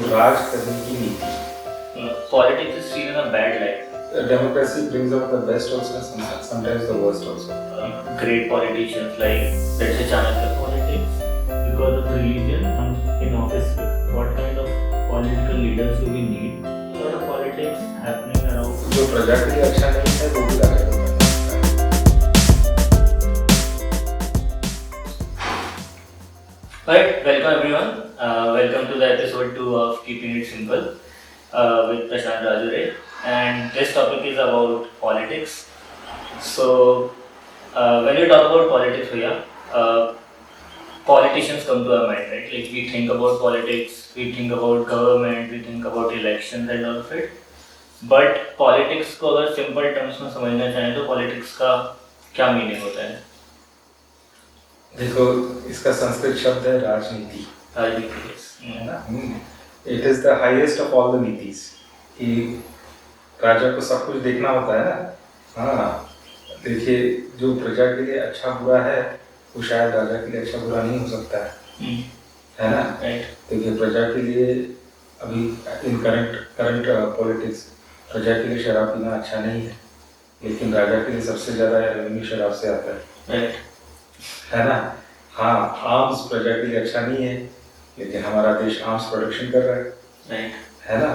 राज करने की नीति. Politics is seen in a bad light. Democracy brings out the best also, sometimes the worst also. Great politicians like, let's say, Chanakya politics, because of religion in office. What kind of political leaders do we need? A lot of politics happening around. जो प्रजा के लिए अच्छा नहीं है वो भी राजा को करना होता है. Right, welcome everyone. Welcome to the episode 2 of Keeping It Simple with Prashant Rajure. And this topic is about politics. So, when we talk about politics here, politicians come to our mind, right? Like we think about politics, we think about government, we think about elections and all of it. But politics को अगर simple terms में समझना चाहें तो politics का क्या meaning होता है? देखो इसका संस्कृत शब्द है राजनीति. राजनीति है ना. It is the highest of all the Nitish. कि राजा को सब कुछ देखना होता है ना. हाँ, देखिए जो प्रजा के लिए अच्छा बुरा है वो शायद राजा के लिए अच्छा बुरा नहीं हो सकता है ना. देखिए प्रजा के लिए अभी इन करंट पॉलिटिक्स प्रजा के लिए शराब पीना अच्छा नहीं है, लेकिन राजा के लिए सबसे ज्यादा रेवेन्यू शराब से आता है ना. हाँ, आर्म्स प्रजा के लिए अच्छा नहीं है, लेकिन हमारा देश आर्म्स प्रोडक्शन कर रहा है ना.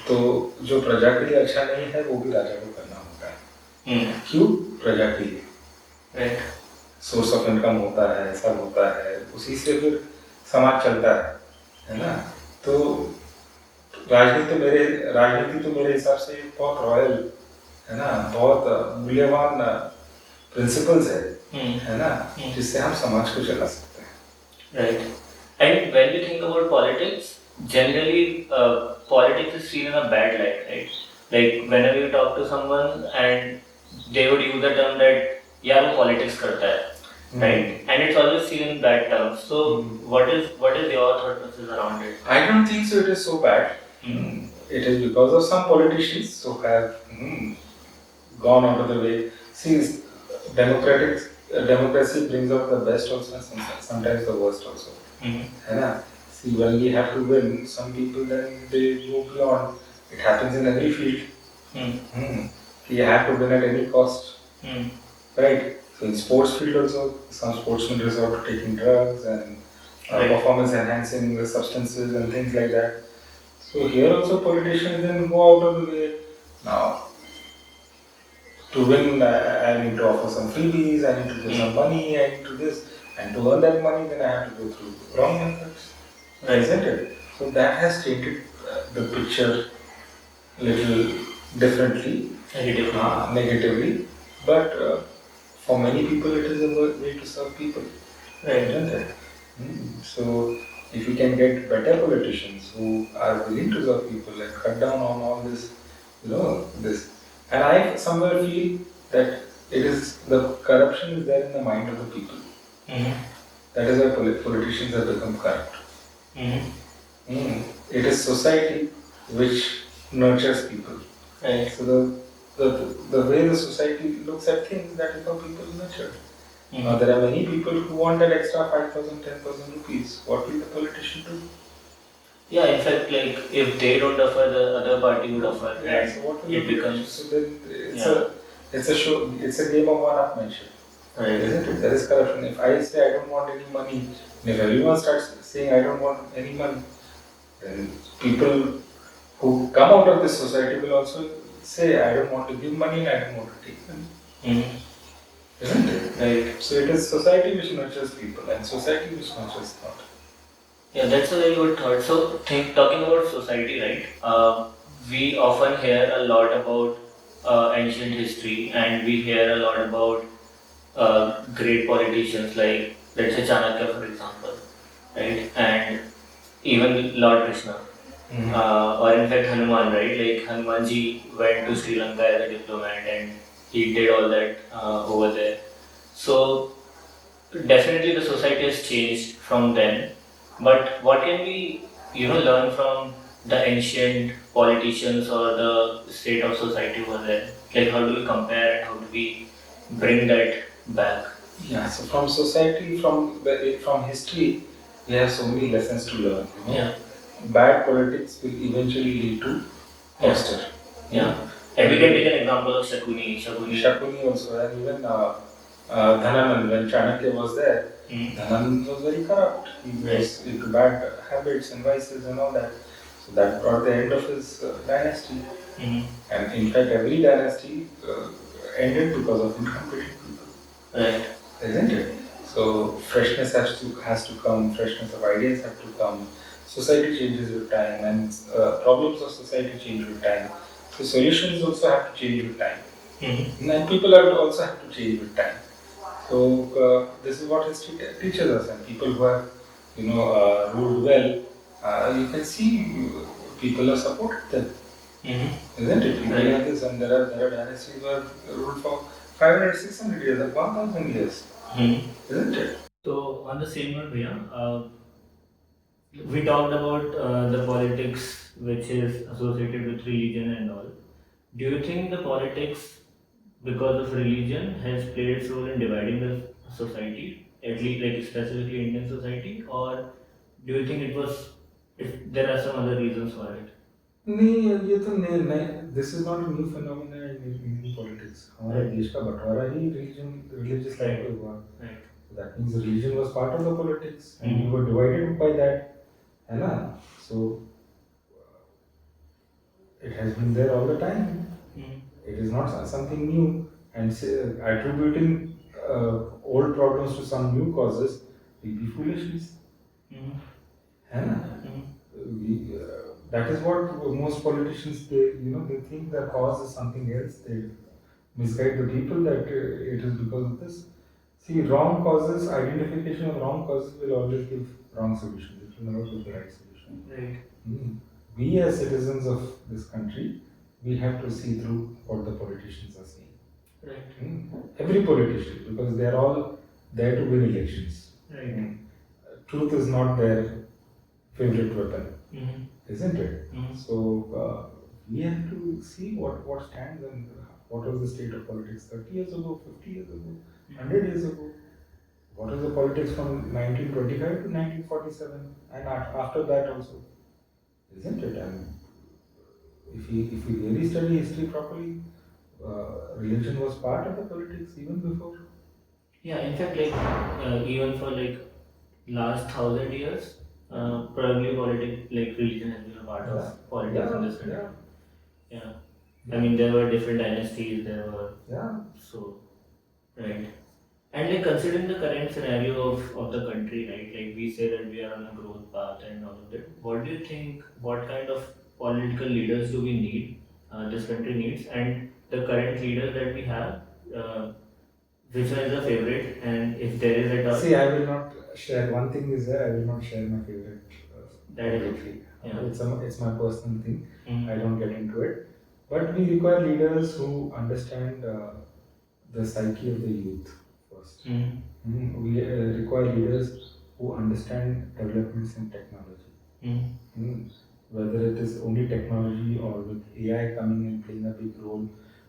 तो जो प्रजा के लिए अच्छा नहीं है वो भी राजा को करना होता है. क्यों? प्रजा के लिए सोर्स ऑफ इनकम होता है, सब होता है, उसी से फिर समाज चलता है ना. तो राजनीति तो मेरे हिसाब से बहुत रॉयल है ना, बहुत मूल्यवान प्रिंसिपल्स है ना, जिससे हम समाज को चला सकते हैं. Right. And when we think about politics, generally politics is seen in a bad light, right? Like whenever you talk to someone and they would use the term that यार वो politics करता है, right? And it's always seen in bad terms. So what is your thought process around it? I don't think so. It is so bad. It is because of some politicians who have gone out of the way. See, democracy brings out the best also, sometimes the worst also. है ना. See, when we have to win, some people then they go beyond. It happens in every field. You have to win at any cost. Right. So in sports field also, some sportsmen resort to taking drugs and performance enhancing substances and things like that. So here also politicians then go out of the way. Now, to win, I need to offer some freebies, I need to give some money, I need to this, and to earn that money, then I have to go through wrong methods. Isn't it? So that has tainted the picture little differently, negatively. But for many people, it is a way to serve people. Isn't it? So if we can get better politicians who are willing to serve people and cut down on all this, this. And I somewhere feel that the corruption is there in the mind of the people. That is why politicians have become corrupt. It is society which nurtures people. Right. So the way the society looks at things, that is how people are nurtured. Now there are many people who want that extra 5,000, 10,000 rupees. What will the politician do? Yeah, in fact, like if they don't offer, the other party would offer. Yeah, so what will it becomes. So then it's a show. It's a game of one-upmanship. Right. Isn't it? There is corruption. If I say I don't want any money, and if everyone starts saying I don't want any money, then people who come out of this society will also say I don't want to give money and I don't want to take money. Isn't it? Right. So it is society which nurtures people and society which nurtures thought. Yeah, that's a very good thought. So talking about society, right? We often hear a lot about ancient history, and we hear a lot about great politicians like, let's say, Chanakya, for example, right? And even Lord Krishna. Or in fact Hanuman, right? Like Hanumanji went to Sri Lanka as a diplomat and he did all that over there. So definitely the society has changed from then. But what can we, learn from the ancient politicians or the state of society over there? Like how do we compare and how do we bring that back? Yeah, so from society, from history, we have so many lessons to learn. Yeah. bad politics will eventually lead to auster. Yeah. And we can take an example of Shakuni. Shakuni also, and even Dhananand, when Chanakya was there, Dhananand was very corrupt. He was into bad habits and vices and all that. So that brought the end of his dynasty. And in fact, every dynasty ended because of incompetent people. Right. Isn't it? So freshness has to come, freshness of ideas have to come. Society changes with time, and problems of society change with time. So solutions also have to change with time, and people also have to change with time. So this is what history teaches us, and people who have ruled well, you can see people have supported them. Isn't it? People like this, and there are dynasties who have ruled for 500, 600 years, or 1,000 years. Isn't it? So on the same note, Bhaiya, we talked about the politics which is associated with religion and all. Do you think the politics, because of religion, has played its role in dividing the society, at least like specifically Indian society, or do you think it was, if there are some other reasons for it? नहीं ये तो नहीं this is not a new phenomena in Indian politics हमारे देश का बंटवारा ही religious line पे हुआ that means religion was part of the politics and we were divided by that है ना सो it has been there all the time. It is not something new, and attributing old problems to some new causes will be foolishness. है ना? That is what most politicians they think the cause is something else. They misguide the people that it is because of this. See, wrong causes, identification of wrong causes will always give wrong solutions. It will never give the right solution. Right. We as citizens of this country, we have to see through what the politicians are saying. Right. Every politician, because they are all there to win elections. Right. Truth is not their favorite weapon. Isn't it? So we have to see what stands and what was the state of politics 30 years ago, 50 years ago, 100 years ago. What was the politics from 1925 to 1947 and after that also? Isn't it? And if we really study history properly, religion was part of the politics even before. Yeah, in fact, like even for like last 1,000 years, probably politics, like religion has been a part of politics in this country. Yeah. I mean, there were different dynasties, there were, so, right. And like considering the current scenario of the country, right, like we say that we are on a growth path and all of that, what do you think, what kind of political leaders do we need, this country needs, and the current leaders that we have, which one is your favorite, and if there is at all? See, I will not share. One thing is that I will not share my favorite. Directly. It's my personal thing. I don't get into it. But we require leaders who understand the psyche of the youth first. We require leaders who understand developments in technology. Whether it is only technology or with AI coming and playing a big role,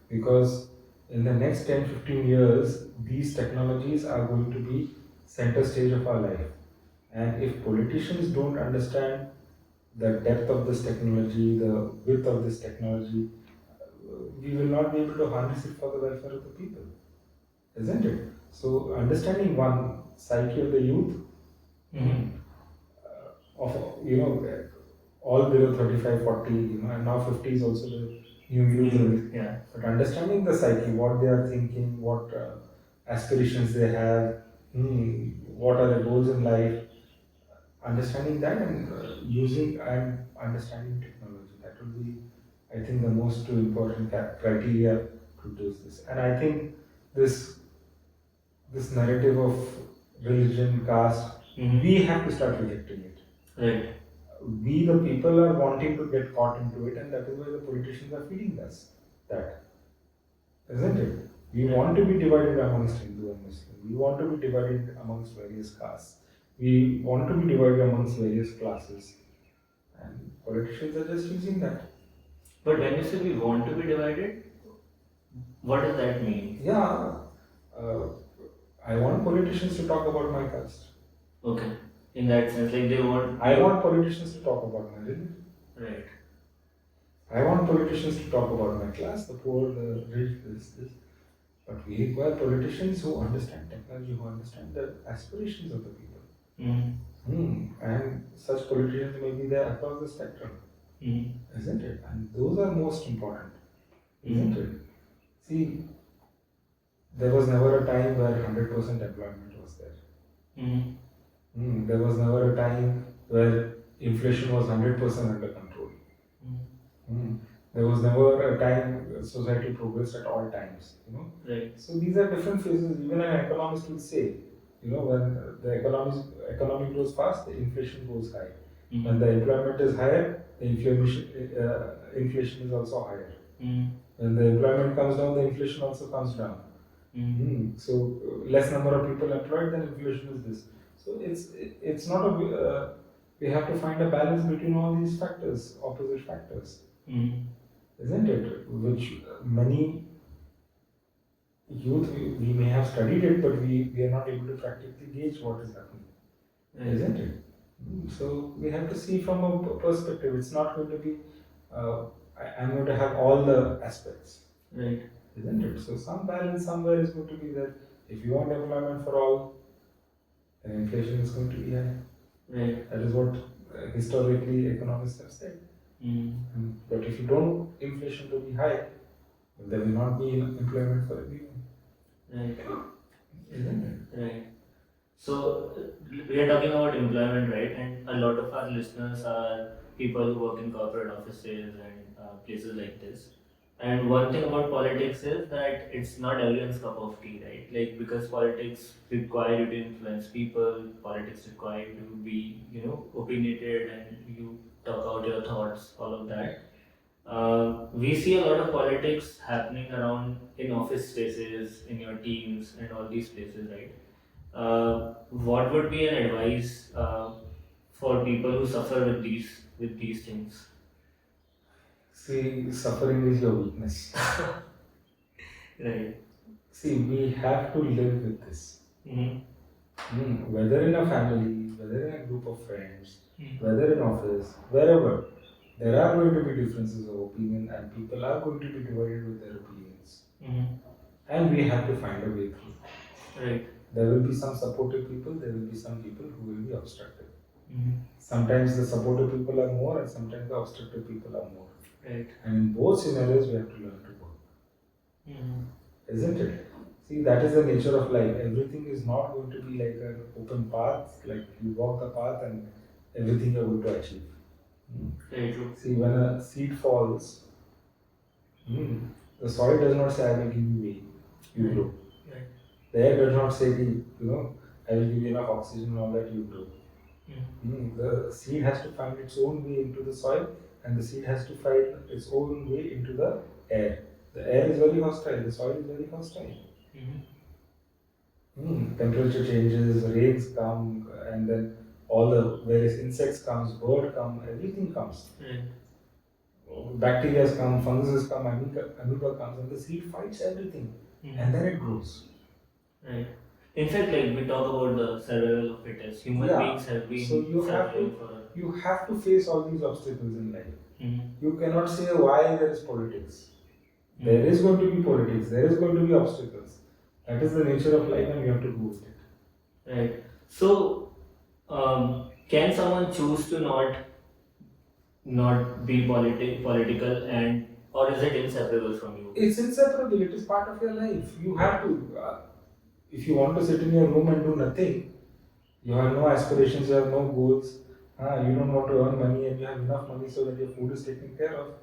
because in the next 10-15 years, these technologies are going to be center stage of our life. And if politicians don't understand the depth of this technology, the width of this technology, we will not be able to harness it for the welfare of the people. Isn't it? So understanding one, psyche of the youth, of all below 35, 40, and now 50 is also the new youth. Yeah. But understanding the psyche, what they are thinking, what aspirations they have, what are their goals in life, understanding that and using and understanding technology. That will be, I think, the most two important criteria to do this. And I think this narrative of religion, caste, we have to start rejecting it. Right. We, the people, are wanting to get caught into it, and that is why the politicians are feeding us that. Isn't it? We want to be divided amongst Hindu and Muslim. We want to be divided amongst various castes. We want to be divided amongst various classes. And politicians are just using that. But when you say we want to be divided, what does that mean? Yeah. I want politicians to talk about my caste. Okay. in that sense, like they won't. I want politicians to talk about my religion. Right. I want politicians to talk about my class, the poor, the rich, this. But we require politicians who understand technology, who understand the aspirations of the people. And such politicians may be there across the spectrum, isn't it? And those are most important, isn't it? See, there was never a time where 100% employment was there. There was never a time where inflation was 100% under control. There was never a time society progressed at all times, Right. So these are different phases. Even an economist will say, when the economy grows fast, the inflation goes high. When the employment is higher, the inflation is also higher. When the employment comes down, the inflation also comes down. So less number of people employed, then inflation is this. So it's not a we have to find a balance between all these factors, opposite factors, isn't it? Which many youth we may have studied it, but we are not able to practically gauge what is happening, isn't it? So we have to see from a perspective. It's not going to be I'm going to have all the aspects, Right. isn't it? So some balance somewhere is going to be there. If you want employment for all, then inflation is going to be high. Right. That is what historically economists have said. But if you don't want inflation to be high, there will not be employment for everyone. Right. Isn't it? Right. So we are talking about employment, right? And a lot of our listeners are people who work in corporate offices and places like this. And one thing about politics is that it's not everyone's cup of tea, right? Like because politics require you to influence people, politics require you to be, opinionated and you talk out your thoughts, all of that. We see a lot of politics happening around in office spaces, in your teams, and all these places, right? What would be an advice for people who suffer with these things? See, suffering is your weakness. Right. See, we have to live with this. Whether in a family, whether in a group of friends, whether in office, wherever, there are going to be differences of opinion and people are going to be divided with their opinions. And we have to find a way through. Right. There will be some supportive people, there will be some people who will be obstructive. Sometimes the supportive people are more and sometimes the obstructive people are more. Right. And in both scenarios, we have to learn to work. Isn't it? See, that is the nature of life. Everything is not going to be like an open path, like you walk the path and everything you're going to achieve. Very true. See, when a seed falls, the soil does not say, I will give you rain, you grow. Right. The air does not say, I will give you enough oxygen and all that, you grow. The seed has to find its own way into the soil and the seed has to find its own way into the air. The air is very hostile, the soil is very hostile. Temperature changes, rains come, and then all the various insects comes, bird come, everything comes. Bacteria come, funguses come, amoeba comes, and the seed fights everything, and then it grows. Right. In fact, like we talk about the survival of fittest, human beings have been so you have to face all these obstacles in life. You cannot say why there is politics. There is going to be politics, there is going to be obstacles. That is the nature of life and we have to go with it. Right. So, can someone choose to not be political and or is it inseparable from you? It's inseparable, it is part of your life. You have to, if you want to sit in your room and do nothing, you have no aspirations, you have no goals, you don't want to earn money and you have enough money so that your food is taken care of.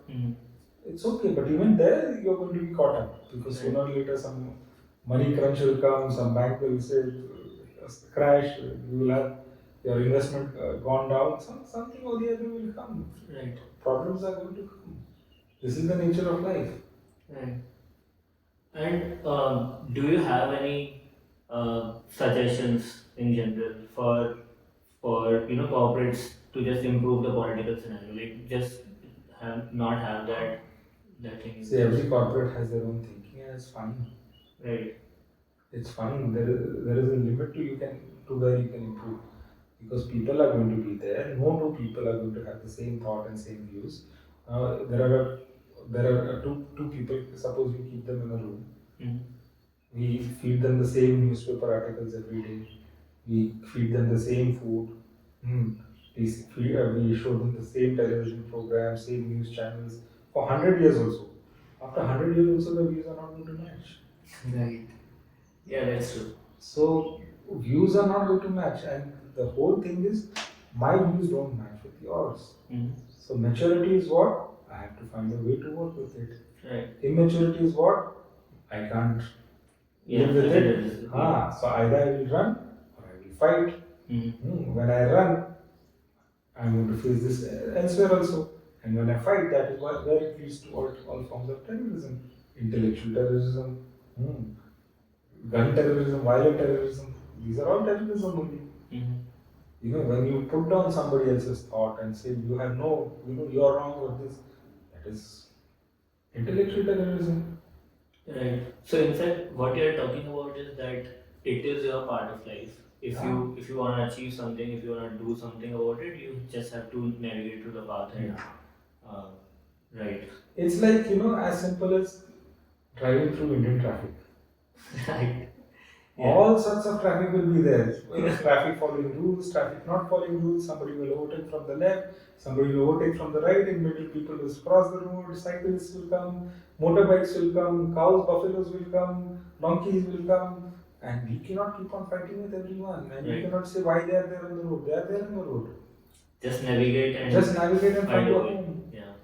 It's okay, but even there you're going to be caught up because sooner or later some money crunch will come, some bank will say crash, you will have your investment gone down, something or the other will come. Right. Problems are going to come. This is the nature of life. Right. And do you have any suggestions in general for corporates to just improve the political scenario, like just not have that thing? See, every corporate has their own thinking, and it's fine. Right. It's fine. There is a limit to where you can improve. because people are going to be there. No two people are going to have the same thought and same views. There are two people. Suppose you keep them in a room. Mm. We feed them the same newspaper articles every day. We feed them the same food. Hmm. We show them the same television programs, same news channels for 100 years also. After 100 years also, the views are not going to match. Right. Yeah, that's true. So views are not going to match, and the whole thing is my views don't match with yours. Mm. So maturity is what? I have to find a way to work with it. Right. Immaturity is what? I can't live with it. So either I will run or I will fight. When I run, I'm going to face this elsewhere also. And when I fight, that is where it leads to all forms of terrorism, intellectual terrorism, gun terrorism, violent terrorism. These are all terrorism only. When you put down somebody else's thought and say you have no, you're wrong or this, that is intellectual terrorism. Right. So in fact, what you are talking about is that it is your part of life. If you want to achieve something, if you want to do something about it, you just have to navigate through the path. And right. It's like as simple as driving through Indian traffic. Right. All sorts of traffic will be there. Traffic following rules, traffic not following rules. Somebody will overtake from the left, somebody will overtake from the right. In middle, people will cross the road. Cyclists will come, motorbikes will come, cows, buffaloes will come, donkeys will come, and we cannot keep on fighting with everyone. And we cannot say why they are there on the road. They are there on the road. Just navigate and find your home. Yeah.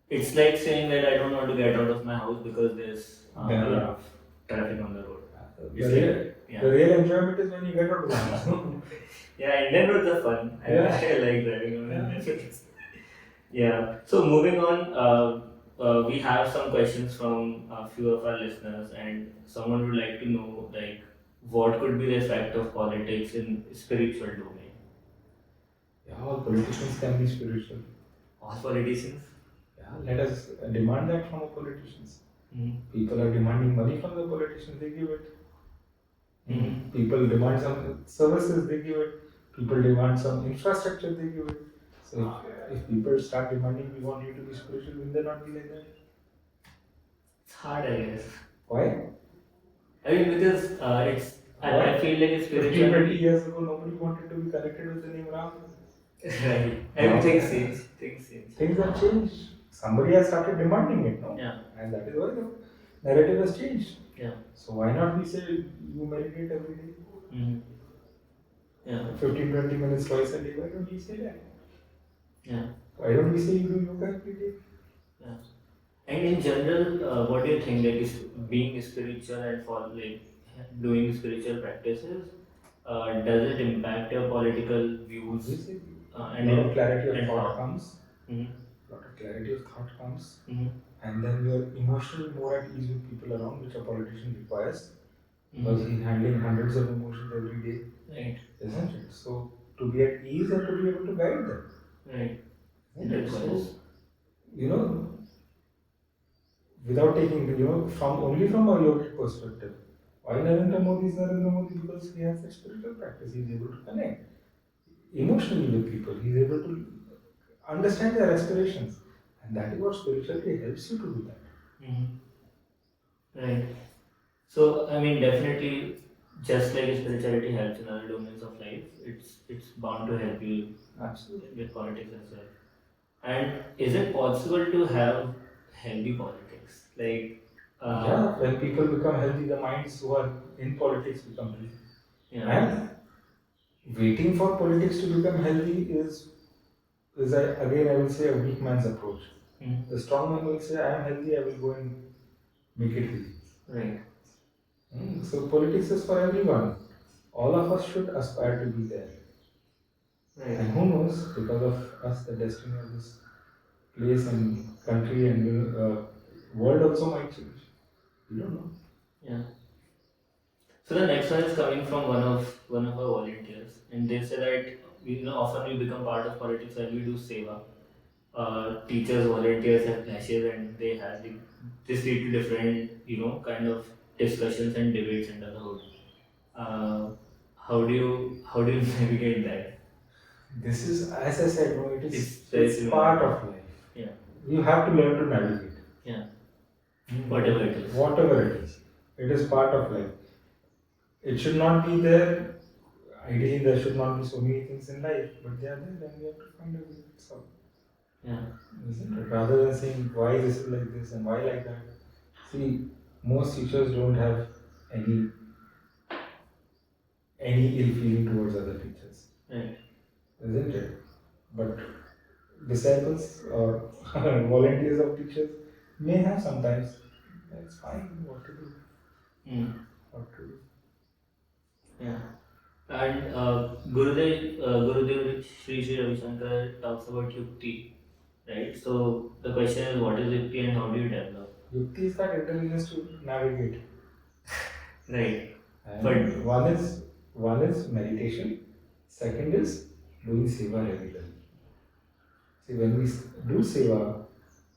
It's like saying that I don't want to get out of my house because there's a lot of traffic on the road. The real enjoyment is when you get out of the house. Yeah, Indian roads are fun. I like driving on Indian roads. Yeah. So moving on, we have some questions from a few of our listeners, and someone would like to know like what could be the effect of politics in spiritual domain. Yeah, all politicians can be spiritual. All politicians? Yeah, let us demand that from our politicians. People are demanding money from the politicians, they give it. People demand some services, they give it. People demand some infrastructure, they give it. So if people start demanding, we want you to be spiritual, will they not be like that? It's hard, I guess. Why? I mean, because I feel like it's spiritual. 20 years ago, nobody wanted to be connected with the name Ram. Right. Everything changed. Things have changed. Somebody has started demanding it, no? Yeah. And that is why the narrative has changed. Yeah. So why not we say you meditate every day? Yeah. 15-20 minutes twice a day. Why don't we say that? Yeah. Why don't we say you do yoga every day? Yeah. And in general, what do you think? Like, is being spiritual and doing spiritual practices, does it impact your political views? And a lot of clarity of thought comes. Mm-hmm. Lot of clarity of thought comes. Mm-hmm. And then you're emotionally more at ease with people around, which a politician requires. Because he's handling hundreds of emotions every day. Right. Isn't it? So to be at ease and to be able to guide them. Right. So, without taking, from a yogic perspective, why Narendra Modi is Narendra Modi? Because he has a spiritual practice. He's able to connect emotionally with people. He's able to understand their aspirations. And that is what spirituality helps you to do that. Right. So, I mean, definitely, just like spirituality helps in other domains of life, it's bound to help you with politics as well. And is it possible to have healthy politics? When people become healthy, the minds who are in politics become healthy. Yeah. And waiting for politics to become healthy is again, I will say, a weak man's approach. The strong man will say, I am healthy, I will go and make it healthy. Right. So politics is for everyone. All of us should aspire to be there. Right. And who knows, because of us, the destiny of this place and country and world also might change. You don't know. Yeah. So the next one is coming from one of our volunteers, and they say that often we become part of politics when we do seva. Teachers, volunteers have clashes, and this lead to different kind of discussions and debates under the hood. how do you navigate that? This is, as I said, no, It's very it's similar. part of life. Yeah. You have to learn to navigate. Yeah. Whatever it is. Whatever it is. It is part of life. It should not be there. Ideally, there should not be so many things in life, but they are there and we have to find a way to solve. Yeah. Isn't it? Rather than saying why this is like this and why like that. See, most teachers don't have any ill feeling towards other teachers. Right. Isn't it? But disciples or volunteers of teachers may have sometimes. That's fine. What to do? What to do? Yeah. And Gurudev Sri Ravi Shankar talks about yukti, right? So the question is, what is yukti and how do you develop? Yukti is that intelligence to navigate. Right. And But one is meditation. Second is doing seva regularly. See, when we do seva,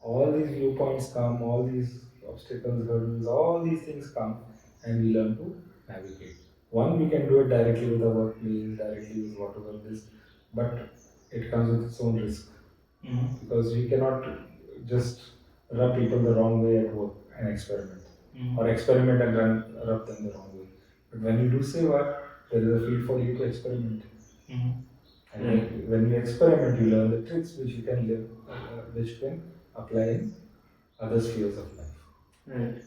all these viewpoints come, all these obstacles, hurdles, all these things come, and we learn to navigate. One, we can do it directly with our workplace, directly with whatever this, but it comes with its own risk. Because we cannot just rub people the wrong way at work and experiment, or experiment and rub them the wrong way. But when you do seva, there is a field for you to experiment. And when you experiment, you learn the tricks which you can live, which you can apply in other spheres of life. Right.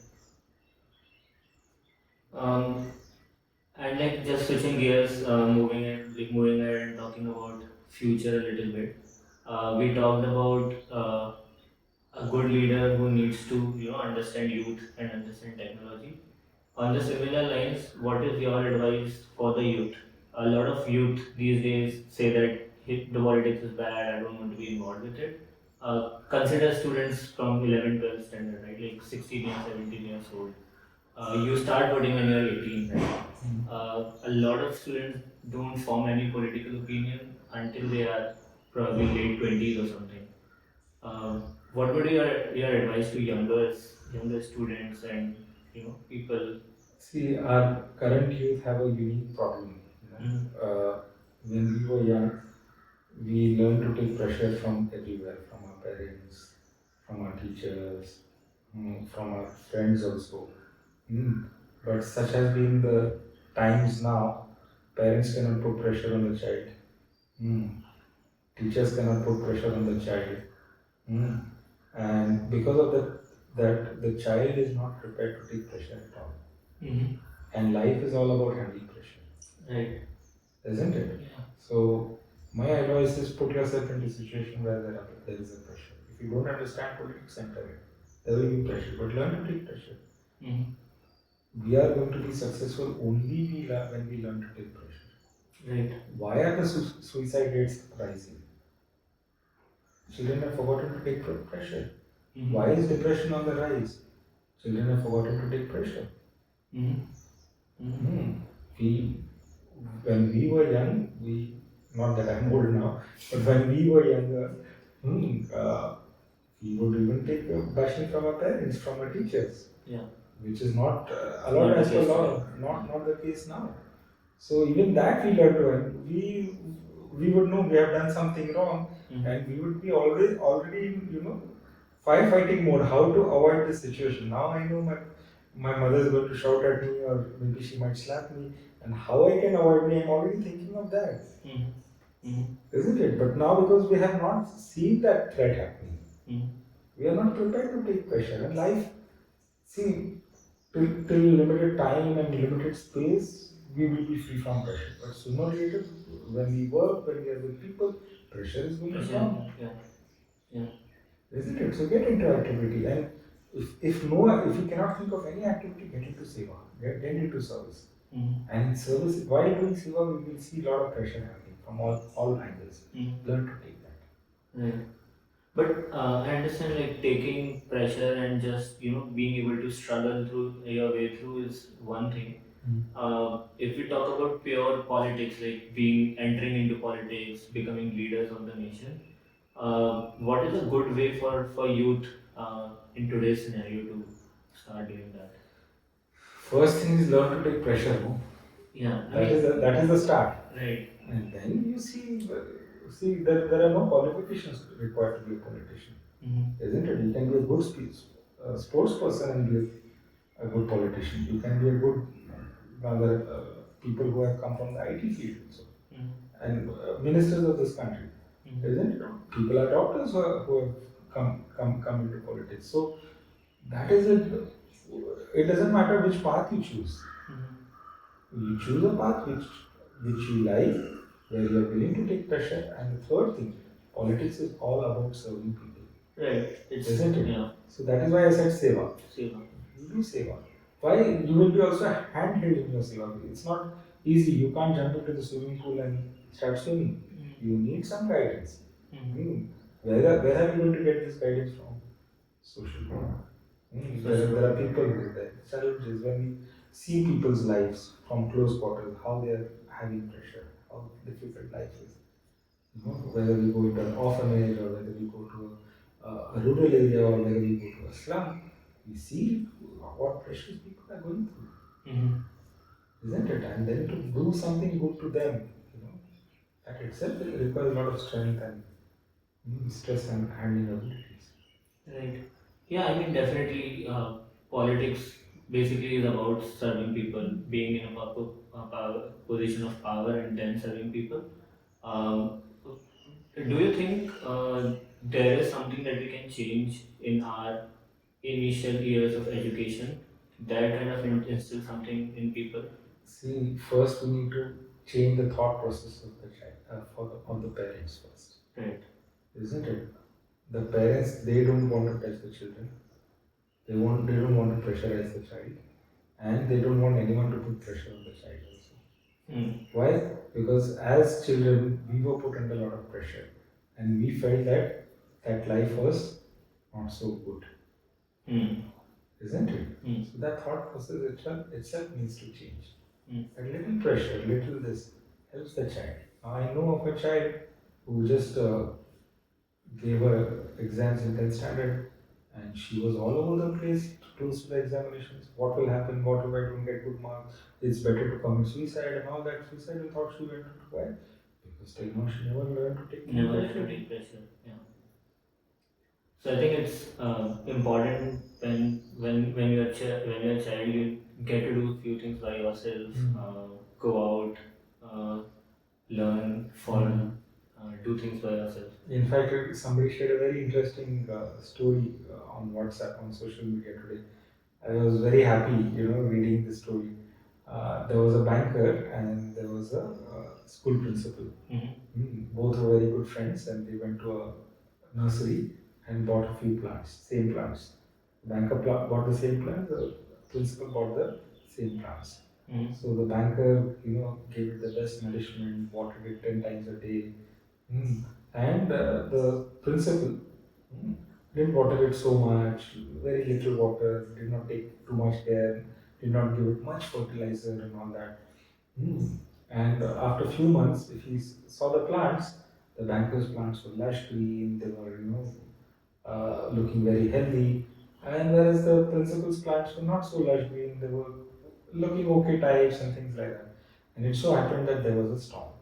And like just switching gears, moving ahead and talking about future a little bit. We talked about a good leader who needs to understand youth and understand technology. On the similar lines, what is your advice for the youth? A lot of youth these days say that the politics is bad, I don't want to be involved with it. Consider students from 11, 12 standard, right? Like 16 years, 17 years old. You start voting when you're 18, right? A lot of students don't form any political opinion until they are probably late 20s or something. What would be your advice to younger students and people? See, our current youth have a unique problem. When we were young, we learned to take pressure from everywhere, from our parents, from our teachers, from our friends also. But such has been the times now, parents cannot put pressure on the child. Teachers cannot put pressure on the child. And because of that the child is not prepared to take pressure at all. And life is all about handling pressure. Right. Isn't it? Yeah. So my advice is put yourself into a situation where there is a pressure. If you don't understand politics, enter it. There will be pressure, but learn to take pressure. We are going to be successful only when we learn to take pressure. Right. Why are the suicide rates rising? Children have forgotten to take pressure. Why is depression on the rise? Children have forgotten to take pressure. When we were young, not that I'm old now, but when we were younger, we would even take bashing from our parents, from our teachers. Yeah. Which is not allowed as per law, not the case now. So even that we learn to, and we would know we have done something wrong, and we would be already in firefighting mode. How to avoid this situation? Now I know my mother is going to shout at me, or maybe she might slap me, and how I can avoid me? I'm already thinking of that, isn't it? But now because we have not seen that threat happening, we are not prepared to take pressure. And life, see, till limited time and limited space, we will be free from pressure. But sooner or later, when we work, when we are with people, pressure is going to come. Yeah. Isn't it? So get into activity, and if you cannot think of any activity, get into seva, get into service. And in service, while doing seva, we will see a lot of pressure happening from all angles. Learn to take that. Right. But I understand like taking pressure and just being able to struggle through your way through is one thing. If we talk about pure politics, like entering into politics, becoming leaders of the nation, what is a good way for youth in today's scenario to start doing that? First thing is learn to take pressure. No? Yeah, that is the start. Right. And then you see that there are no qualifications required to be a politician, isn't it? You can be a good sports person and be a good politician. You can be a good rather people who have come from the IT field also, and ministers of this country, isn't it? People are doctors who have come into politics. So that is it. It doesn't matter which path you choose. You choose a path which you like, where you are willing to take pressure. And the third thing, politics is all about serving people. Right. Isn't it? Yeah. So that is why I said seva. Seva. You do seva. Why? You will be also handheld in your seva. It's not easy. You can't jump into the swimming pool and start swimming. You need some guidance. Where are you going to get this guidance from? Social media. There are people with that challenges when we see people's lives from close quarters, how they are having pressure, how difficult life is. Whether we go into an orphanage or whether we go to a rural area or whether we go to a slum, we see what pressures people are going through, isn't it? And then to do something good to them, that itself requires a lot of strength and stress and handling abilities. Right. Yeah, I mean, definitely, politics basically is about serving people, being in a position of power and then serving people. Do you think there is something that we can change in our initial years of education that kind of instill something in people? See, first we need to change the thought process of the child, of the parents first, Right. isn't it? The parents, they don't want to touch the children. They don't want to pressurize the child, and they don't want anyone to put pressure on the child also. Why? Because as children, we were put under a lot of pressure, and we felt that life was not so good, isn't it? So that thought process itself needs to change. A little pressure, little this helps the child. I know of a child who just gave her exams in 10th standard, and she was all over the place close to the examinations. What will happen? What if I don't get good marks? It's better to commit suicide and all that. Suicidal thoughts she went into. Why? Because till now she never learned to take pressure. Yeah. So I think it's important when when you're a child, you get to do a few things by yourself. Go out, learn, fall, do things by yourself. In fact, somebody shared a very interesting story on WhatsApp on social media today. I was very happy, reading the story. There was a banker and there was a school principal. Both were very good friends, and they went to a nursery and bought a few plants, same plants. The banker bought the same plants. The principal bought the same plants. So the banker, gave it the best nourishment, watered it 10 times a day. And the principal didn't water it so much, very little water, did not take too much care, did not give it much fertilizer and all that. And after a few months, if he saw the plants, the banker's plants were lush green, they were, looking very healthy. And whereas the principal's plants were not so lush green, they were looking okay types and things like that. And it so happened that there was a storm.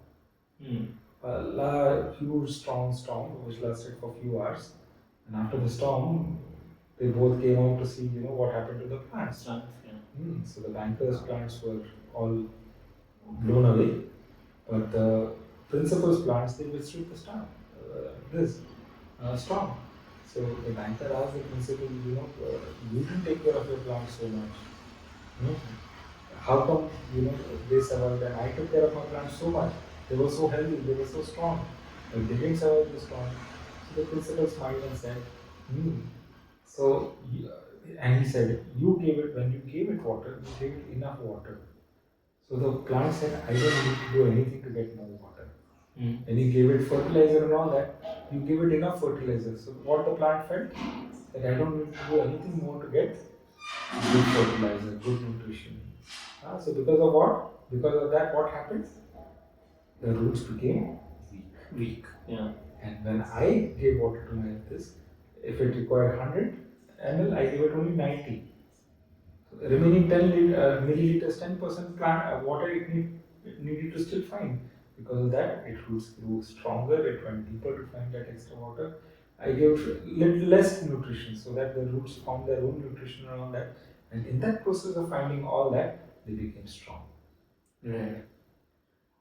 A huge strong storm which lasted for a few hours. And after the storm, they both came out to see, what happened to the plants. So the banker's plants were all blown away, but the principal's plants, they withstood the storm. So the banker asked the principal, you didn't take care of your plants so much. How come, they survived and I took care of my plants so much? They were so healthy, they were so strong, but they didn't survive the storm. So the principal smiled and said, so, and he said, when you gave it water, you gave it enough water. So the plant said, I don't need to do anything to get more water. When you gave it fertilizer and all that, you give it enough fertilizer. So what the plant felt, that I don't need to do anything more to get good fertilizer, good nutrition. So because of what? Because of that, what happened? The roots became weak. Yeah. And when I gave water to my this, if it required 100 ml, I gave it only 90. Remaining 10 milliliters, 10% plant water it needed to still find. Because of that, it roots grew stronger. It went deeper to find that extra water. I gave little less nutrition so that the roots found their own nutrition and all that. And in that process of finding all that, they became strong. Right.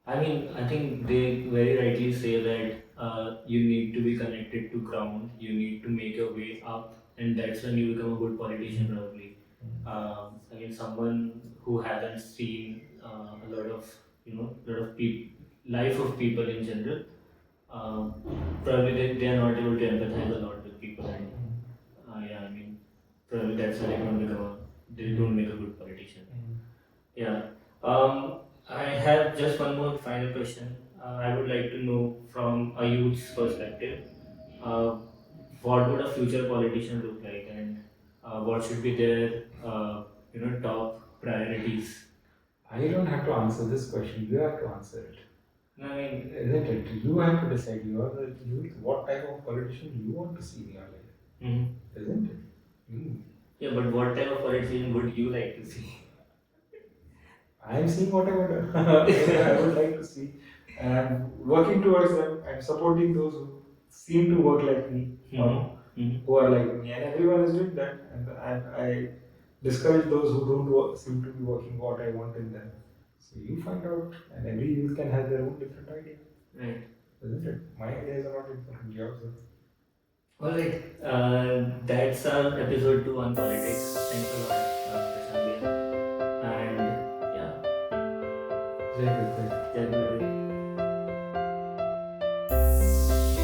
I mean, I think they very rightly say that you need to be connected to ground, you need to make your way up, and that's when you become a good politician, probably. I mean, someone who hasn't seen a lot of, lot of life of people in general, probably they are not able to empathize a lot with people, and yeah, I mean, probably that's why they don't make a good politician. Yeah. I have just one more final question. I would like to know from a youth's perspective, uh, what would a future politician look like, and what should be their top priorities? I don't have to answer this question. You have to answer it. I mean, isn't it? You have to decide. You are the youth. What type of politician you want to see in your life? Isn't it? Yeah, but what type of politician would you like to see? I am seeing whatever I would like to see, and I'm working towards them. I'm supporting those who seem to work like me, or who are like me, and everyone is doing that. And I discourage those who don't seem to be working what I want in them. So you find out, and every youth can have their own different idea. Right. Isn't it? My ideas are not important. Yours are. Alright, that's our episode 2 on politics. Thanks a lot.